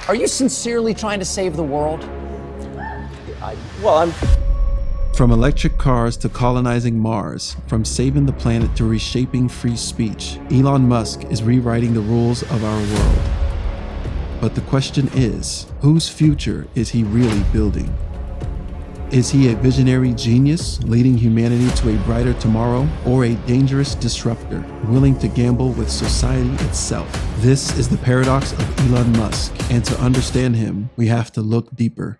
Are you sincerely trying to save the world? From electric cars to colonizing Mars, from saving the planet to reshaping free speech, Elon Musk is rewriting the rules of our world. But the question is, whose future is he really building? Is he a visionary genius leading humanity to a brighter tomorrow, or a dangerous disruptor willing to gamble with society itself? This is the paradox of Elon Musk, and to understand him, we have to look deeper.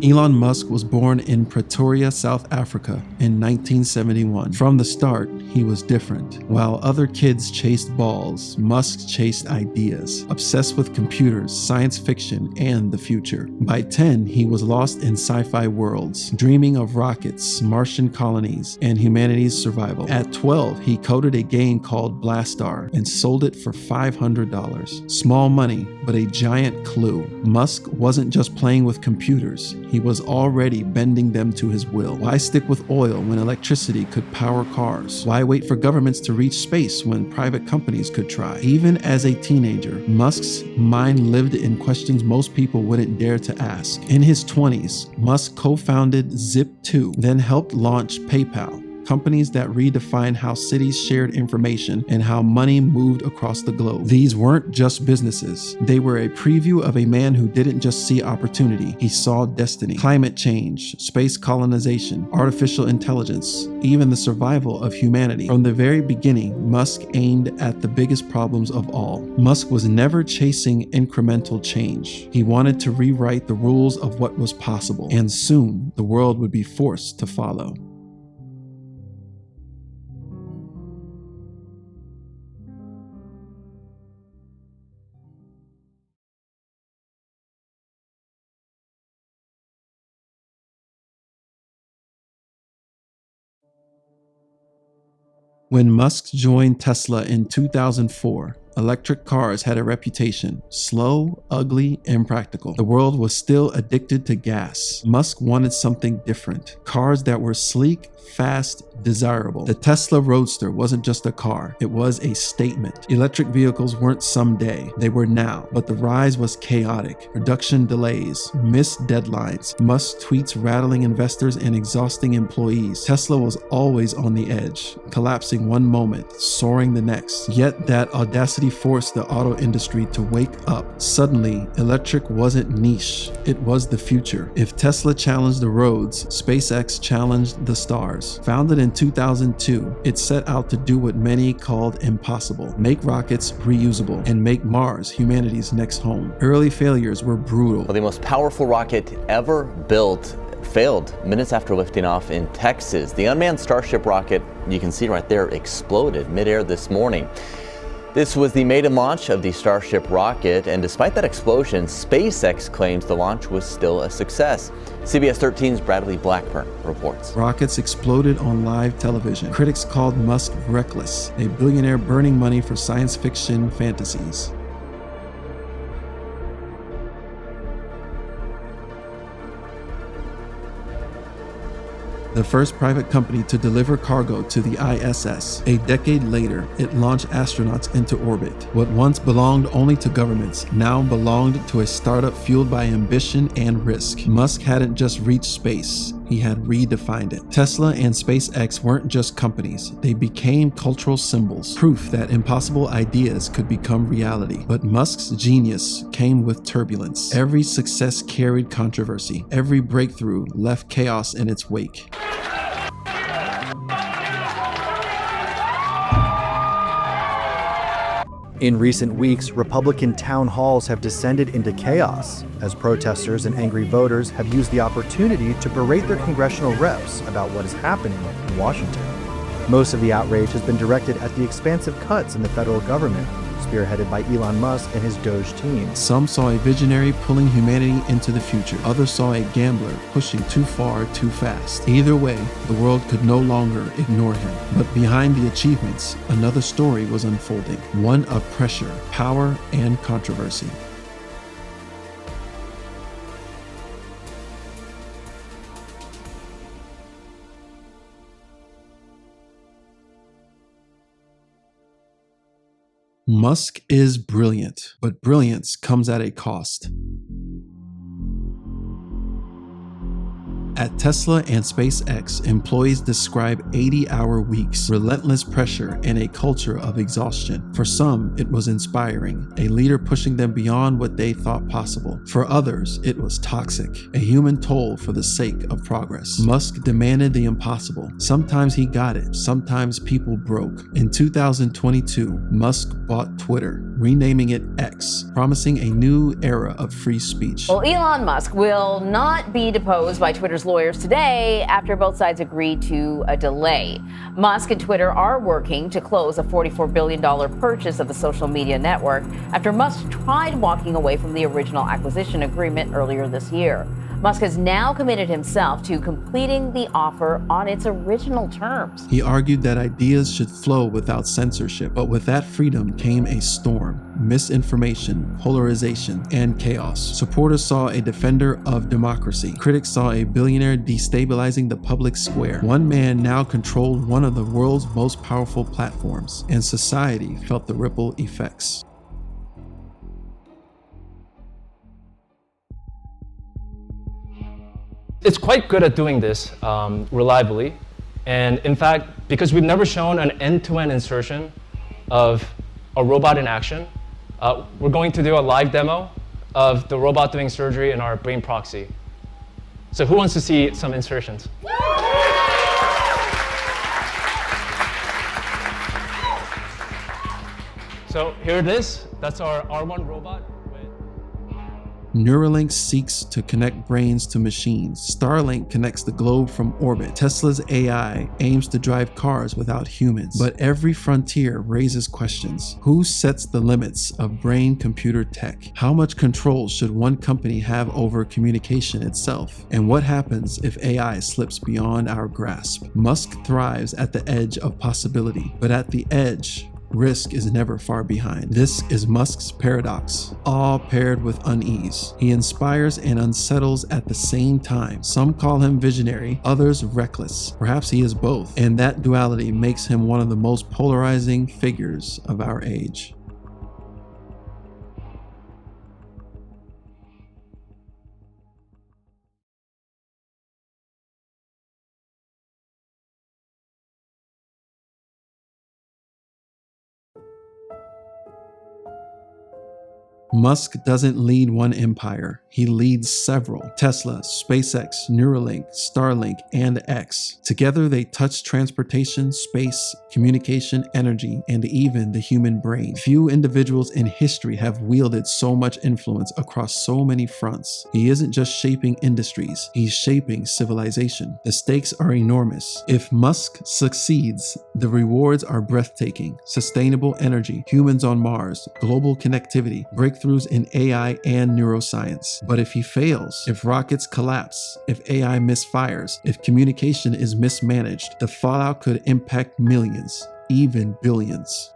Elon Musk was born in Pretoria, South Africa in 1971. From the start, he was different. While other kids chased balls, Musk chased ideas, obsessed with computers, science fiction, and the future. By 10, he was lost in sci-fi worlds, dreaming of rockets, Martian colonies, and humanity's survival. At 12, he coded a game called Blastar and sold it for $500. Small money, but a giant clue. Musk wasn't just playing with computers. He was already bending them to his will. Why stick with oil when electricity could power cars? Why wait for governments to reach space when private companies could try? Even as a teenager, Musk's mind lived in questions most people wouldn't dare to ask. In his 20s, Musk co-founded Zip2, then helped launch PayPal, companies that redefined how cities shared information and how money moved across the globe. These weren't just businesses. They were a preview of a man who didn't just see opportunity, he saw destiny. Climate change, space colonization, artificial intelligence, even the survival of humanity. From the very beginning, Musk aimed at the biggest problems of all. Musk was never chasing incremental change. He wanted to rewrite the rules of what was possible, and soon the world would be forced to follow. When Musk joined Tesla in 2004, electric cars had a reputation: slow, ugly, impractical. The world was still addicted to gas. Musk wanted something different. Cars that were sleek, fast, desirable. The Tesla Roadster wasn't just a car, it was a statement. Electric vehicles weren't someday, they were now. But the rise was chaotic. Production delays, missed deadlines, Musk tweets rattling investors and exhausting employees. Tesla was always on the edge, collapsing one moment, soaring the next. Yet that audacity forced the auto industry to wake up. Suddenly, electric wasn't niche, it was the future. If Tesla challenged the roads, SpaceX challenged the stars. Founded in 2002, it set out to do what many called impossible: make rockets reusable and make Mars humanity's next home. Early failures were brutal. Well, the most powerful rocket ever built failed minutes after lifting off in Texas. The unmanned Starship rocket, you can see right there, exploded midair this morning. This was the maiden launch of the Starship rocket, and despite that explosion, SpaceX claims the launch was still a success. CBS 13's Bradley Blackburn reports. Rockets exploded on live television. Critics called Musk reckless, a billionaire burning money for science fiction fantasies. The first private company to deliver cargo to the ISS. A decade later, it launched astronauts into orbit. What once belonged only to governments now belonged to a startup fueled by ambition and risk. Musk hadn't just reached space, he had redefined it. Tesla and SpaceX weren't just companies, they became cultural symbols, proof that impossible ideas could become reality. But Musk's genius came with turbulence. Every success carried controversy. Every breakthrough left chaos in its wake. In recent weeks, Republican town halls have descended into chaos as protesters and angry voters have used the opportunity to berate their congressional reps about what is happening in Washington. Most of the outrage has been directed at the expansive cuts in the federal government, spearheaded by Elon Musk and his Doge team. Some saw a visionary pulling humanity into the future. Others saw a gambler pushing too far too fast. Either way, the world could no longer ignore him. But behind the achievements, another story was unfolding, one of pressure, power, and controversy. Musk is brilliant, but brilliance comes at a cost. At Tesla and SpaceX, employees describe 80-hour weeks, relentless pressure, and a culture of exhaustion. For some, it was inspiring, a leader pushing them beyond what they thought possible. For others, it was toxic, a human toll for the sake of progress. Musk demanded the impossible. Sometimes he got it, sometimes people broke. In 2022, Musk bought Twitter, renaming it X, promising a new era of free speech. Well, Elon Musk will not be deposed by Twitter's lawyers today after both sides agreed to a delay. Musk and Twitter are working to close a $44 billion purchase of the social media network after Musk tried walking away from the original acquisition agreement earlier this year. Musk has now committed himself to completing the offer on its original terms. He argued that ideas should flow without censorship, but with that freedom came a storm. Misinformation, polarization, and chaos. Supporters saw a defender of democracy. Critics saw a billionaire destabilizing the public square. One man now controlled one of the world's most powerful platforms, and society felt the ripple effects. It's quite good at doing this reliably. And in fact, because we've never shown an end-to-end insertion of a robot in action, we're going to do a live demo of the robot doing surgery in our brain proxy. So who wants to see some insertions? So here it is. That's our R1 robot. Neuralink seeks to connect brains to machines. Starlink connects the globe from orbit. Tesla's AI aims to drive cars without humans. But every frontier raises questions. Who sets the limits of brain-computer tech? How much control should one company have over communication itself? And what happens if AI slips beyond our grasp? Musk thrives at the edge of possibility, but at the edge, risk is never far behind. This is Musk's paradox, awe paired with unease. He inspires and unsettles at the same time. Some call him visionary, others reckless. Perhaps he is both, and that duality makes him one of the most polarizing figures of our age. Musk doesn't lead one empire, he leads several. Tesla, SpaceX, Neuralink, Starlink, and X. Together they touch transportation, space, communication, energy, and even the human brain. Few individuals in history have wielded so much influence across so many fronts. He isn't just shaping industries, he's shaping civilization. The stakes are enormous. If Musk succeeds, the rewards are breathtaking. Sustainable energy, humans on Mars, global connectivity, breakthroughs in AI and neuroscience. But if he fails, if rockets collapse, if AI misfires, if communication is mismanaged, the fallout could impact millions, even billions.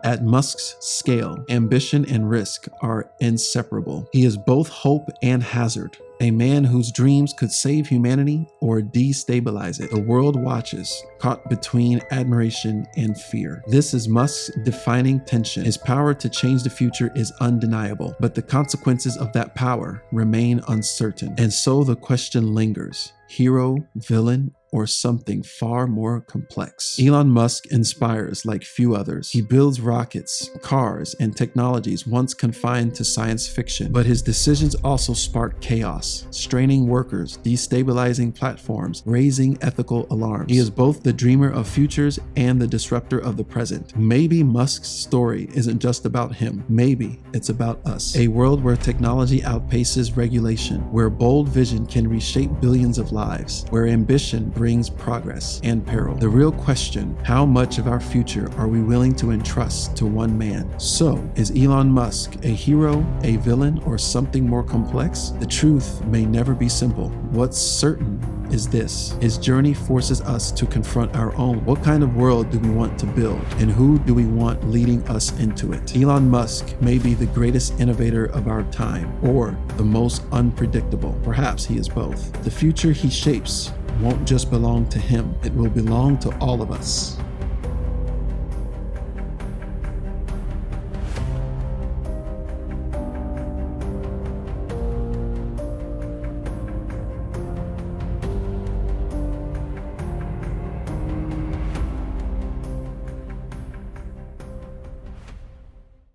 At Musk's scale, ambition and risk are inseparable. He is both hope and hazard. A man whose dreams could save humanity or destabilize it. The world watches, caught between admiration and fear. This is Musk's defining tension. His power to change the future is undeniable, but the consequences of that power remain uncertain. And so the question lingers: hero, villain, or something far more complex? Elon Musk inspires like few others. He builds rockets, cars, and technologies once confined to science fiction, but his decisions also spark chaos. chaos, straining workers, destabilizing platforms, raising ethical alarms. He is both the dreamer of futures and the disruptor of the present. Maybe Musk's story isn't just about him. Maybe it's about us. A world where technology outpaces regulation, where bold vision can reshape billions of lives, where ambition brings progress and peril. The real question, how much of our future are we willing to entrust to one man? So, is Elon Musk a hero, a villain, or something more complex? The truth may never be simple. What's certain is this: his journey forces us to confront our own. What kind of world do we want to build, and who do we want leading us into it? Elon Musk may be the greatest innovator of our time, or the most unpredictable. Perhaps he is both. The future he shapes won't just belong to him, it will belong to all of us.